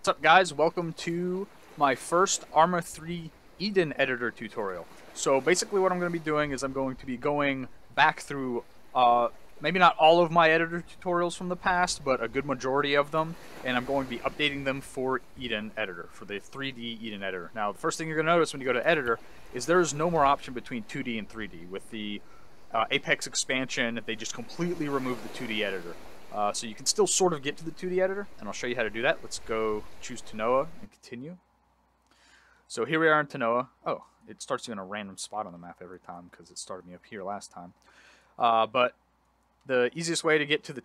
What's up, guys? Welcome to my first ArmA 3 Eden editor tutorial. So basically what I'm going to be doing is I'm going to be going back through maybe not all of my editor tutorials from the past, but a good majority of them, and I'm going to be updating them for Eden editor, for the 3D Eden editor. Now the first thing you're going to notice when you go to editor is there's no more option between 2D and 3D. With the Apex expansion, they just completely removed the 2D editor. So you can still sort of get to the 2D editor, and I'll show you how to do that. Let's go choose Tanoa and continue. So here we are in Tanoa. Oh, it starts you in a random spot on the map every time because it started me up here last time. But the easiest way to get to the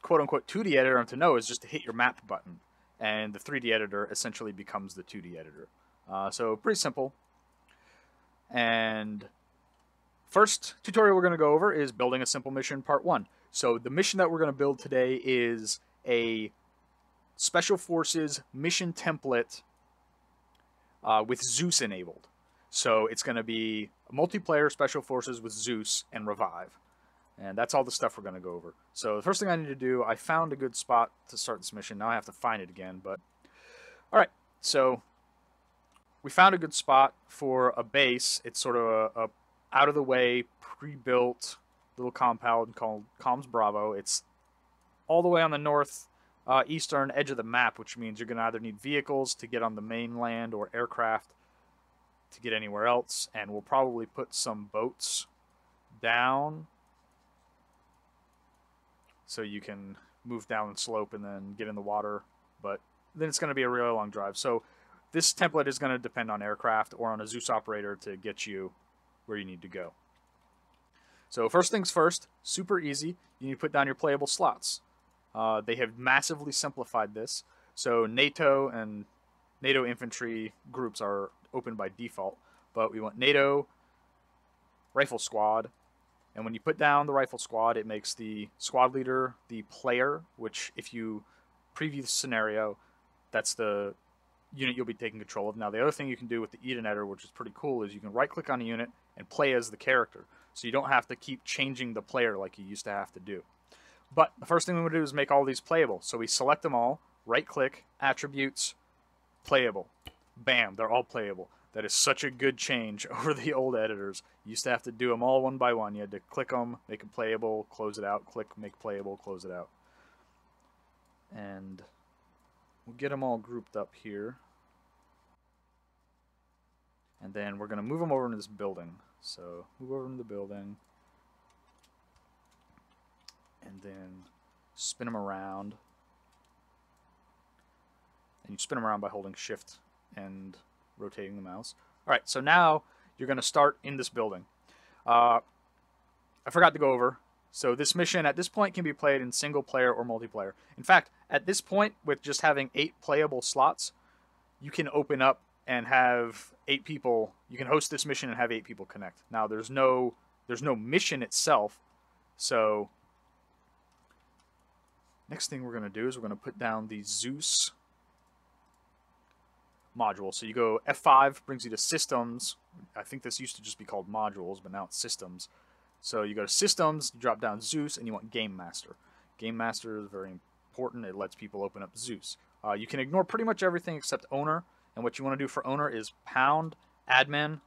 quote-unquote 2D editor on Tanoa is just to hit your map button, and the 3D editor essentially becomes the 2D editor. So pretty simple. And first tutorial we're going to go over is building a simple mission part 1. So the mission that we're going to build today is a Special Forces mission template with Zeus enabled. So it's going to be a multiplayer Special Forces with Zeus and Revive. And that's all the stuff we're going to go over. So the first thing I need to do, I found a good spot to start this mission. Now I have to find it again. But alright, so we found a good spot for a base. It's sort of a out-of-the-way, pre-built little compound called Comms Bravo. It's all the way on the north eastern edge of the map, which means you're going to either need vehicles to get on the mainland or aircraft to get anywhere else, and we'll probably put some boats down so you can move down the slope and then get in the water, but then it's going to be a really long drive. So this template is going to depend on aircraft or on a Zeus operator to get you where you need to go. So first things first, super easy, you need to put down your playable slots. They have massively simplified this. So NATO and NATO infantry groups are open by default, but we want NATO rifle squad. And when you put down the rifle squad, it makes the squad leader the player, which if you preview the scenario, that's the unit you'll be taking control of. Now the other thing you can do with the Eden editor, which is pretty cool, is you can right click on a unit and play as the character. So you don't have to keep changing the player like you used to have to do. But the first thing we want to do is make all these playable. So we select them all, right click, attributes, playable. Bam, they're all playable. That is such a good change over the old editors. You used to have to do them all one by one. You had to click them, make them playable, close it out, click, make playable, close it out. And we'll get them all grouped up here. And then we're going to move them over into this building. So move over into the building. And then spin them around. And you spin them around by holding shift and rotating the mouse. Alright, so now you're going to start in this building. I forgot to go over. So this mission at this point can be played in single player or multiplayer. In fact, at this point, with just having 8 playable slots, you can open up and have 8 people. You can host this mission and have 8 people connect. Now there's no mission itself. So next thing we're going to do is we're going to put down the Zeus module. So you go F5 brings you to systems. I think this used to just be called modules, but now it's systems. So you go to systems, you drop down Zeus, and you want Game Master. Game Master is very important. It lets people open up Zeus. You can ignore pretty much everything except owner. And what you want to do for owner is pound admin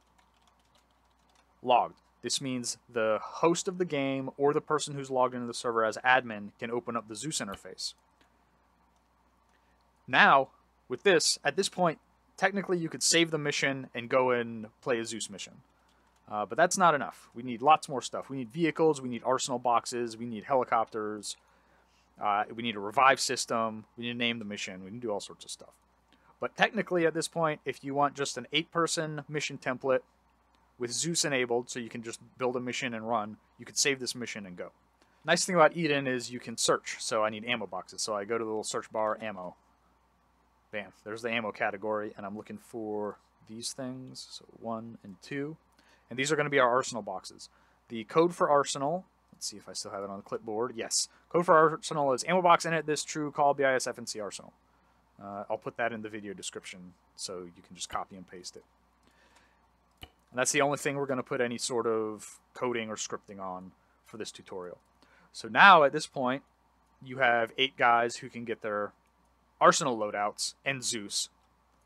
logged. This means the host of the game or the person who's logged into the server as admin can open up the Zeus interface. Now, with this, at this point, technically you could save the mission and go and play a Zeus mission. But that's not enough. We need lots more stuff. We need vehicles, we need arsenal boxes, we need helicopters, we need a revive system, we need to name the mission, we can do all sorts of stuff. But technically at this point, if you want just an 8-person mission template with Zeus enabled, so you can just build a mission and run, you could save this mission and go. Nice thing about Eden is you can search. So I need ammo boxes. So I go to the little search bar, ammo. Bam, there's the ammo category, and I'm looking for these things. So 1 and 2. And these are going to be our arsenal boxes. The code for arsenal, let's see if I still have it on the clipboard. Yes, code for arsenal is AmmoboxInit, this true, call BISFNC arsenal. I'll put that in the video description so you can just copy and paste it. And that's the only thing we're going to put any sort of coding or scripting on for this tutorial. So now at this point, you have 8 guys who can get their Arsenal loadouts, and Zeus.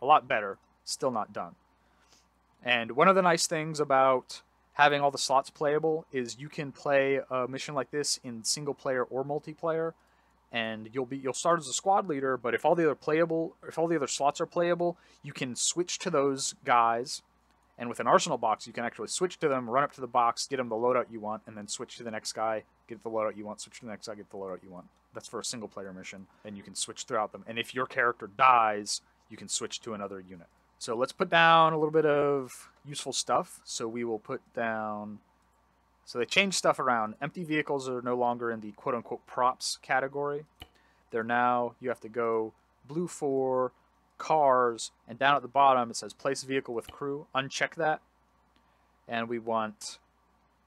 A lot better. Still not done. And one of the nice things about having all the slots playable is you can play a mission like this in single player or multiplayer, and you'll start as a squad leader, but if all the other slots are playable, you can switch to those guys. And with an arsenal box, you can actually switch to them, run up to the box, get them the loadout you want, and then switch to the next guy, get the loadout you want, switch to the next guy, get the loadout you want. That's for a single player mission, and you can switch throughout them. And if your character dies, you can switch to another unit. So let's put down a little bit of useful stuff. So we will put down... So they changed stuff around. Empty vehicles are no longer in the quote-unquote props category. They're now, you have to go blue for cars, and down at the bottom it says place vehicle with crew. Uncheck that. And we want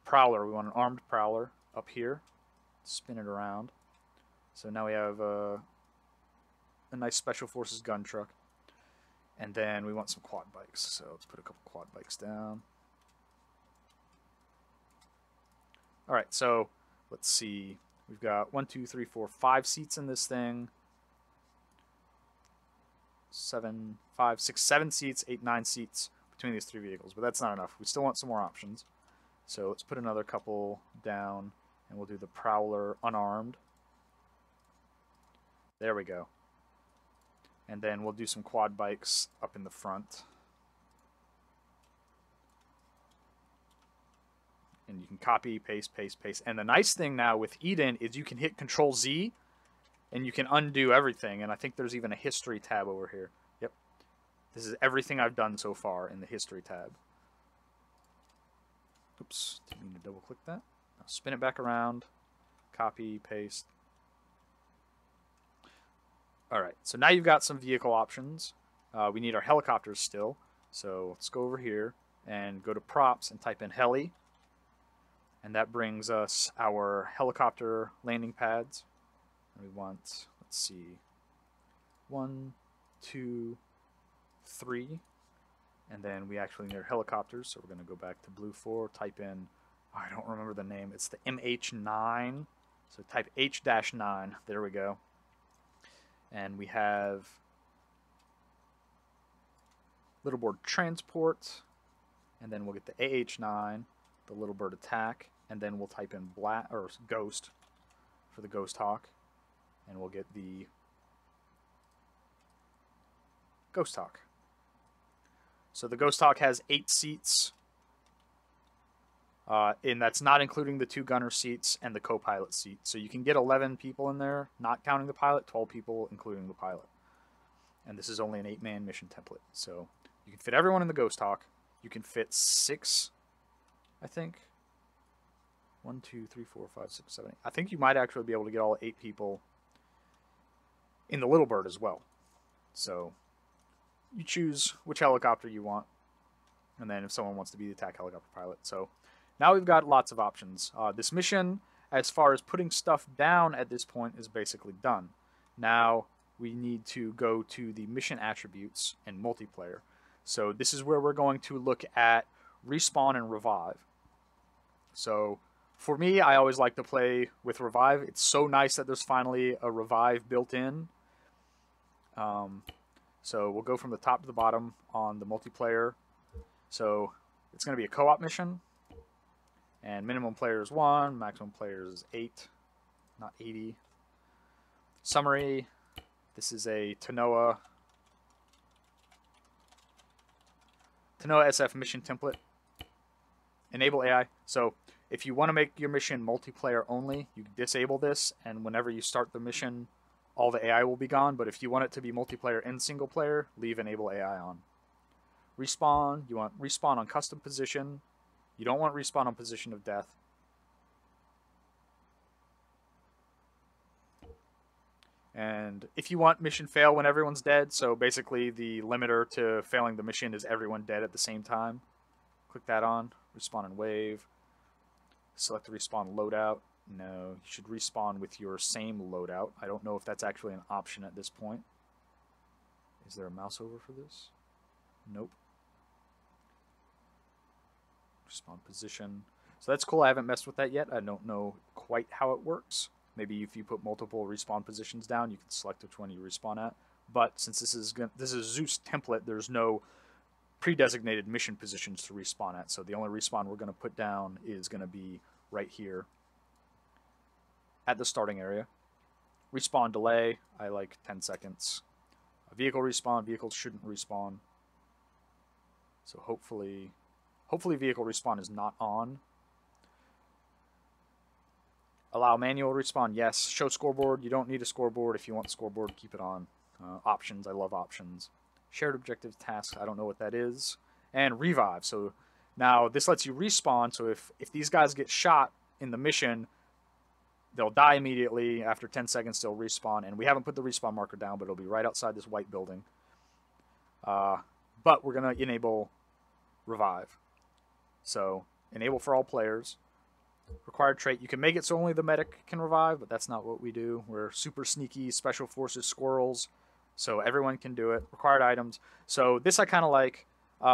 prowler. We want an armed prowler up here. Spin it around. So now we have a nice special forces gun truck. And then we want some quad bikes. So let's put a couple quad bikes down. Alright, so let's see. We've got 1, 2, 3, 4, 5 seats in this thing. 7, 5, 6, 7 seats, 8, 9 seats between these 3 vehicles. But that's not enough. We still want some more options. So let's put another couple down, and we'll do the prowler unarmed. There we go. And then we'll do some quad bikes up in the front. And you can copy, paste, paste, paste. And the nice thing now with Eden is you can hit Control-Z, and you can undo everything. And I think there's even a history tab over here. Yep. This is everything I've done so far in the history tab. Oops, didn't mean to double click that. Now spin it back around, copy, paste. Alright, so now you've got some vehicle options. We need our helicopters still. So let's go over here and go to props and type in heli. And that brings us our helicopter landing pads. And we want, let's see, 1, 2, 3. And then we actually need our helicopters. So we're going to go back to Blue 4, type in, I don't remember the name. It's the MH9. So type H-9. There we go. And we have Little Bird Transport, and then we'll get the AH9, the Little Bird Attack, and then we'll type in Ghost for the Ghost Hawk, and we'll get the Ghost Hawk. So the Ghost Hawk has 8 seats, and that's not including the 2 gunner seats and the co-pilot seat. So you can get 11 people in there, not counting the pilot, 12 people including the pilot. And this is only an 8-man mission template. So you can fit everyone in the Ghost Hawk. You can fit 6, I think. 1, 2, 3, 4, 5, 6, 7, 8. I think you might actually be able to get all 8 people in the Little Bird as well. So you choose which helicopter you want. And then if someone wants to be the attack helicopter pilot. So now we've got lots of options. This mission, as far as putting stuff down at this point, is basically done. Now we need to go to the mission attributes and multiplayer. So this is where we're going to look at respawn and revive. So for me, I always like to play with revive. It's so nice that there's finally a revive built in. So we'll go from the top to the bottom on the multiplayer. So it's going to be a co-op mission. And minimum player is 1, maximum player is 8, not 80. Summary, this is a Tanoa SF mission template. Enable AI. So if you want to make your mission multiplayer only, you disable this, and whenever you start the mission, all the AI will be gone. But if you want it to be multiplayer and single player, leave enable AI on. Respawn, you want respawn on custom position. You don't want respawn on position of death. And if you want mission fail when everyone's dead, so basically the limiter to failing the mission is everyone dead at the same time, click that on. Respawn and wave. Select the respawn loadout. No, you should respawn with your same loadout. I don't know if that's actually an option at this point. Is there a mouse over for this? Nope. Respawn position. So that's cool. I haven't messed with that yet. I don't know quite how it works. Maybe if you put multiple respawn positions down, you can select which one you respawn at. But since this is Zeus template, there's no pre-designated mission positions to respawn at. So the only respawn we're going to put down is going to be right here at the starting area. Respawn delay, I like 10 seconds. A vehicle respawn, vehicles shouldn't respawn. So hopefully vehicle respawn is not on. Allow manual respawn, yes. Show scoreboard, you don't need a scoreboard. If you want the scoreboard, keep it on. Options, I love options. Shared objective tasks, I don't know what that is. And revive, so now this lets you respawn, so if these guys get shot in the mission, they'll die immediately. After 10 seconds, they'll respawn. And we haven't put the respawn marker down, but it'll be right outside this white building. But we're going to enable revive. So enable for all players. Required trait, you can make it so only the medic can revive, but that's not what we do. We're super sneaky special forces squirrels, so everyone can do it. Required items. So this I kind of like.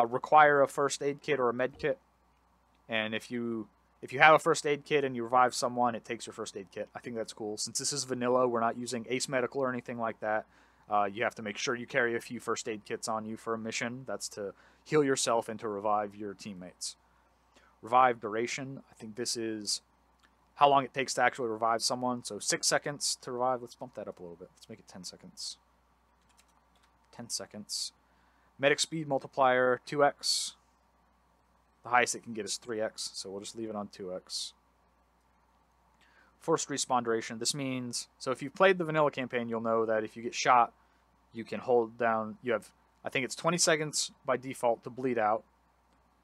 Require a first aid kit or a med kit. And if you have a first aid kit and you revive someone, it takes your first aid kit. I think that's cool. Since this is vanilla, we're not using ace medical or anything like that. You have to make sure you carry a few first aid kits on you for a mission. That's to heal yourself and to revive your teammates. Revive duration, I think this is how long it takes to actually revive someone. So 6 seconds to revive. Let's bump that up a little bit. Let's make it 10 seconds. 10 seconds. Medic speed multiplier, 2x. The highest it can get is 3x, so we'll just leave it on 2x. Forced respawn duration. This means, so if you've played the vanilla campaign, you'll know that if you get shot, you can hold down, you have, I think it's 20 seconds by default to bleed out.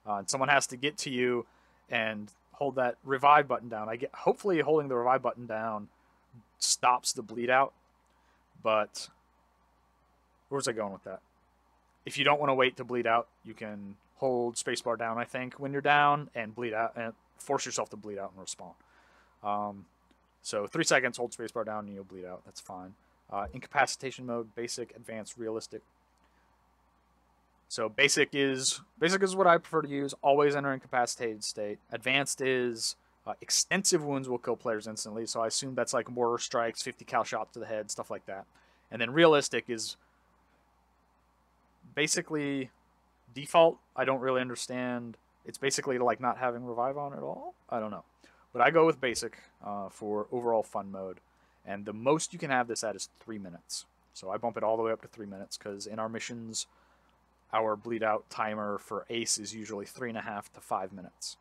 And someone has to get to you and hold that revive button down. Hopefully holding the revive button down stops the bleed out. But where was I going with that? If you don't want to wait to bleed out, you can hold spacebar down, I think, when you're down and bleed out and force yourself to bleed out and respawn. So 3 seconds, hold spacebar down and you'll bleed out. That's fine. Incapacitation mode, basic, advanced, realistic. So basic is what I prefer to use. Always enter incapacitated state. Advanced is extensive wounds will kill players instantly. So I assume that's like mortar strikes, 50 cal shots to the head, stuff like that. And then realistic is basically default. I don't really understand. It's basically like not having revive on at all. I don't know. But I go with basic for overall fun mode. And the most you can have this at is 3 minutes. So I bump it all the way up to 3 minutes because in our missions, our bleed out timer for ace is usually 3.5 to 5 minutes.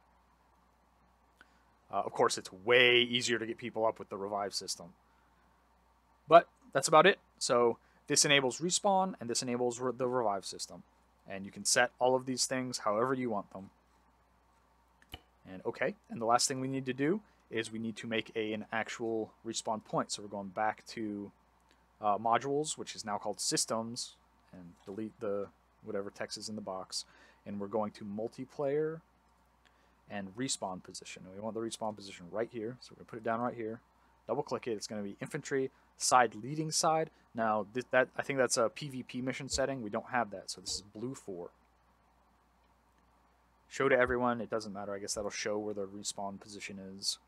Of course, it's way easier to get people up with the revive system. But that's about it. So this enables respawn and this enables the revive system. And you can set all of these things however you want them. And okay, and the last thing we need to do is we need to make an actual respawn point. So we're going back to modules, which is now called systems, and delete the whatever text is in the box, and we're going to multiplayer and respawn position. And we want the respawn position right here, so we're going to put it down right here. Double click it. It's going to be infantry side leading side. Now I think that's a PvP mission setting. We don't have that, so this is blue 4. Show to everyone. It doesn't matter. I guess that'll show where the respawn position is.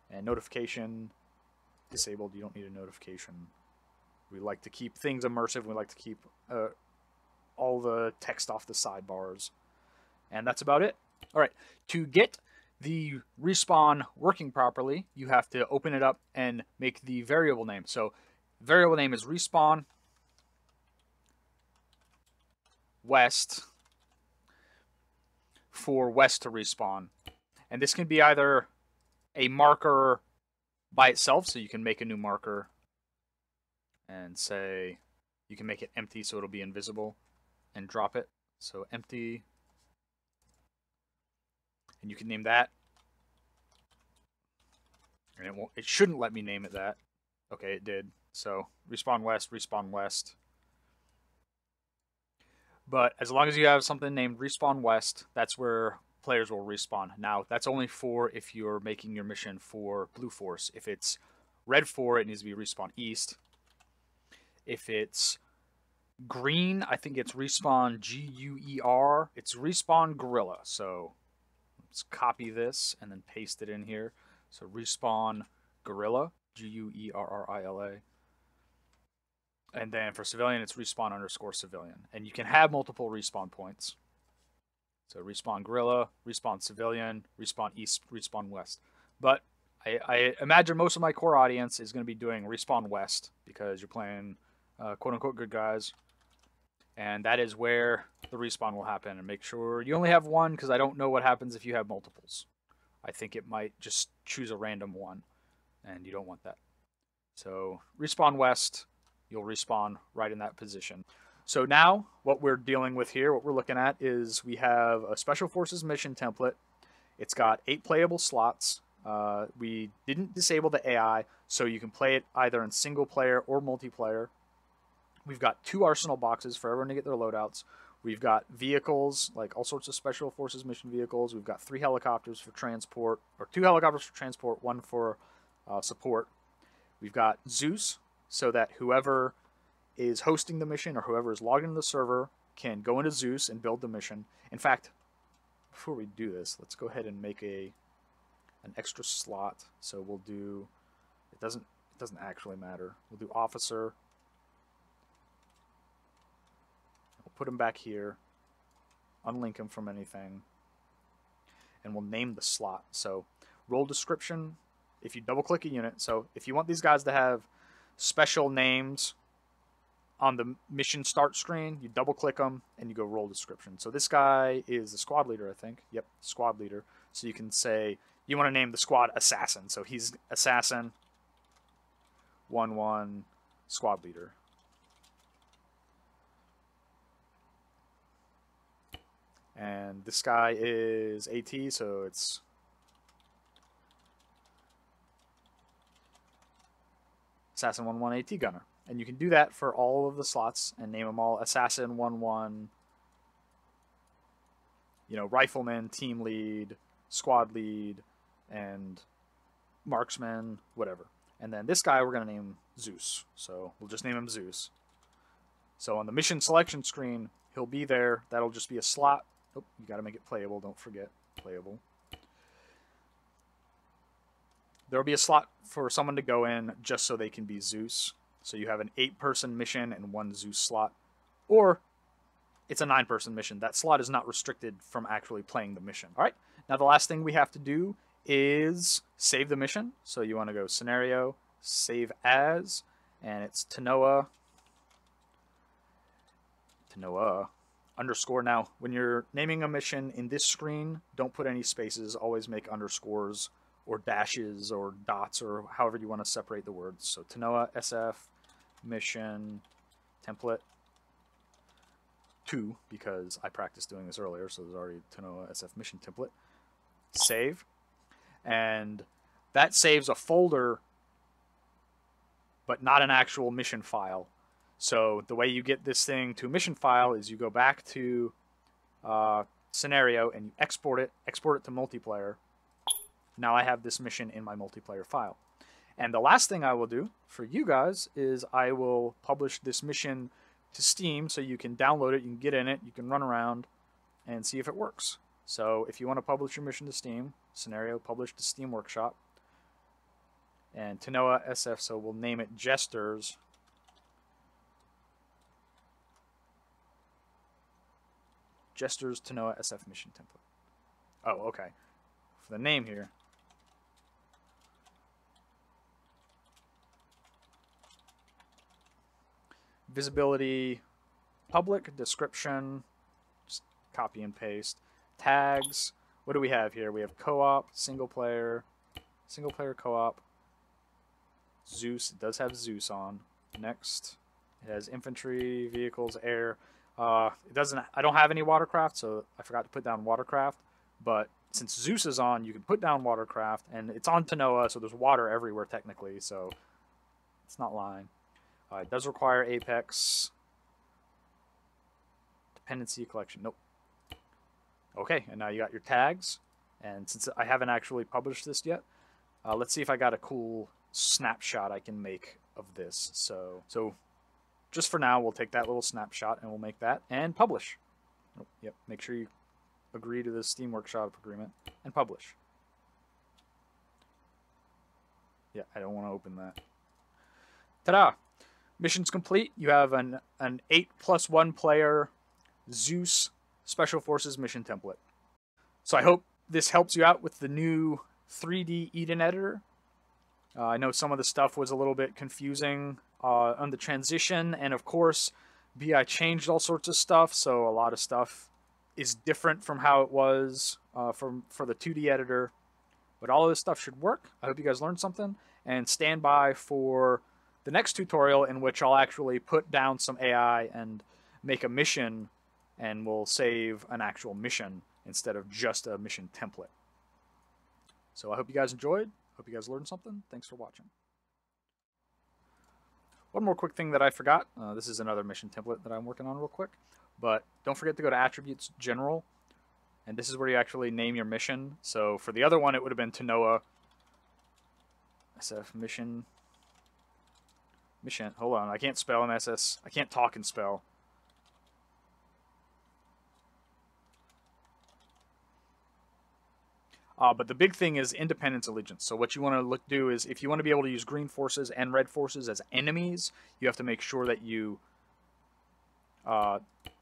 And notification disabled. You don't need a notification. We like to keep things immersive. We like to keep all the text off the sidebars. And that's about it. All right. To get the respawn working properly, you have to open it up and make the variable name. So variable name is respawn west for west to respawn. And this can be either a marker by itself, so you can make a new marker and say, you can make it empty so it'll be invisible and drop it. So empty, and you can name that. And it shouldn't let me name it that. Okay, it did. So respawn west, respawn west. But as long as you have something named respawn west, that's where players will respawn. Now, that's only for if you're making your mission for Blue Force. If it's Red 4, it needs to be respawn east. If it's green, I think it's respawn GUER. It's respawn gorilla. So let's copy this and then paste it in here. So respawn gorilla, GUERRILA. And then for civilian, it's respawn_civilian. And you can have multiple respawn points. So respawn guerrilla, respawn civilian, respawn east, respawn west. But I imagine most of my core audience is going to be doing respawn west because you're playing quote unquote good guys. And that is where the respawn will happen. And make sure you only have one because I don't know what happens if you have multiples. I think it might just choose a random one, and you don't want that. So respawn west, you'll respawn right in that position. So now what we're dealing with here, what we're looking at is we have a Special Forces mission template. It's got 8 playable slots. We didn't disable the AI, so you can play it either in single player or multiplayer. We've got 2 arsenal boxes for everyone to get their loadouts. We've got vehicles, like all sorts of Special Forces mission vehicles. We've got 3 helicopters for transport, or 2 helicopters for transport, 1 for support. We've got Zeus, so that whoever is hosting the mission or whoever is logged into the server can go into Zeus and build the mission. In fact, before we do this, let's go ahead and make an extra slot. So we'll do, it doesn't actually matter. We'll do officer. We'll put him back here, unlink him from anything, and we'll name the slot. So role description, if you double click a unit, so if you want these guys to have special names on the mission start screen, you double click them and you go role description. So this guy is the squad leader, I think. Yep, squad leader. So you can say you want to name the squad assassin. So he's assassin 1-1 squad leader. And this guy is AT, so it's assassin 1-1 AT gunner. And you can do that for all of the slots and name them all assassin 1-1, rifleman, team lead, squad lead, and marksman, whatever. And then this guy we're going to name Zeus. So we'll just name him Zeus. So on the mission selection screen, he'll be there. That'll just be a slot. Oh, you got to make it playable. Don't forget, playable. There'll be a slot for someone to go in just so they can be Zeus. So you have an 8-person mission and 1 Zeus slot. Or it's a 9-person mission. That slot is not restricted from actually playing the mission. All right. Now the last thing we have to do is save the mission. So you want to go scenario, save as, and it's Tanoa underscore. Now, when you're naming a mission in this screen, don't put any spaces. Always make underscores or dashes or dots or however you want to separate the words. So Tanoa SF mission template 2, because I practiced doing this earlier, so there's already Tanoa SF mission template. Save. And that saves a folder, but not an actual mission file. So the way you get this thing to a mission file is you go back to scenario and you export it to multiplayer. Now I have this mission in my multiplayer file. And the last thing I will do for you guys is I will publish this mission to Steam so you can download it, you can get in it, you can run around and see if it works. So if you want to publish your mission to Steam, scenario publish to Steam Workshop, and Tanoa SF, so we'll name it Jesters. Jesters Tanoa SF mission template. Oh, okay. For the name here, visibility, public, description, just copy and paste. Tags, what do we have here? We have co-op, single player co-op. Zeus, it does have Zeus on. Next, it has infantry, vehicles, air. It doesn't. I don't have any watercraft, so I forgot to put down watercraft. But since Zeus is on, you can put down watercraft, and it's on Tanoa, so there's water everywhere technically. So it's not lying. It does require Apex dependency collection. Nope. Okay, and now you got your tags. And since I haven't actually published this yet, let's see if I got a cool snapshot I can make of this. So just for now, we'll take that little snapshot and we'll make that and publish. Oh, yep, make sure you agree to the Steam Workshop agreement and publish. Yeah, I don't want to open that. Ta-da! Mission's complete. You have an 8+1 player Zeus Special Forces mission template. So I hope this helps you out with the new 3D Eden editor. I know some of the stuff was a little bit confusing on the transition, and of course, BI changed all sorts of stuff, so a lot of stuff is different from how it was for the 2D editor. But all of this stuff should work. I hope you guys learned something, and stand by for the next tutorial in which I'll actually put down some AI and make a mission, and we'll save an actual mission instead of just a mission template. So I hope you guys enjoyed. Hope you guys learned something. Thanks for watching. One more quick thing that I forgot. This is another mission template that I'm working on real quick. But don't forget to go to Attributes General. And this is where you actually name your mission. So for the other one, it would have been Tanoa SF mission. Hold on, I can't spell MSS. I can't talk and spell. But the big thing is independence allegiance. So what you want to do is, if you want to be able to use green forces and red forces as enemies, you have to make sure that you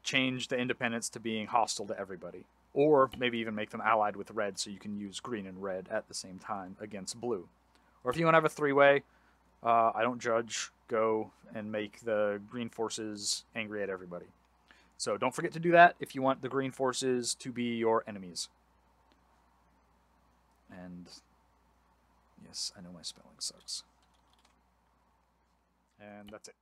change the independence to being hostile to everybody. Or maybe even make them allied with red so you can use green and red at the same time against blue. Or if you want to have a three-way, I don't judge, go and make the green forces angry at everybody. So don't forget to do that if you want the green forces to be your enemies. And yes, I know my spelling sucks. And that's it.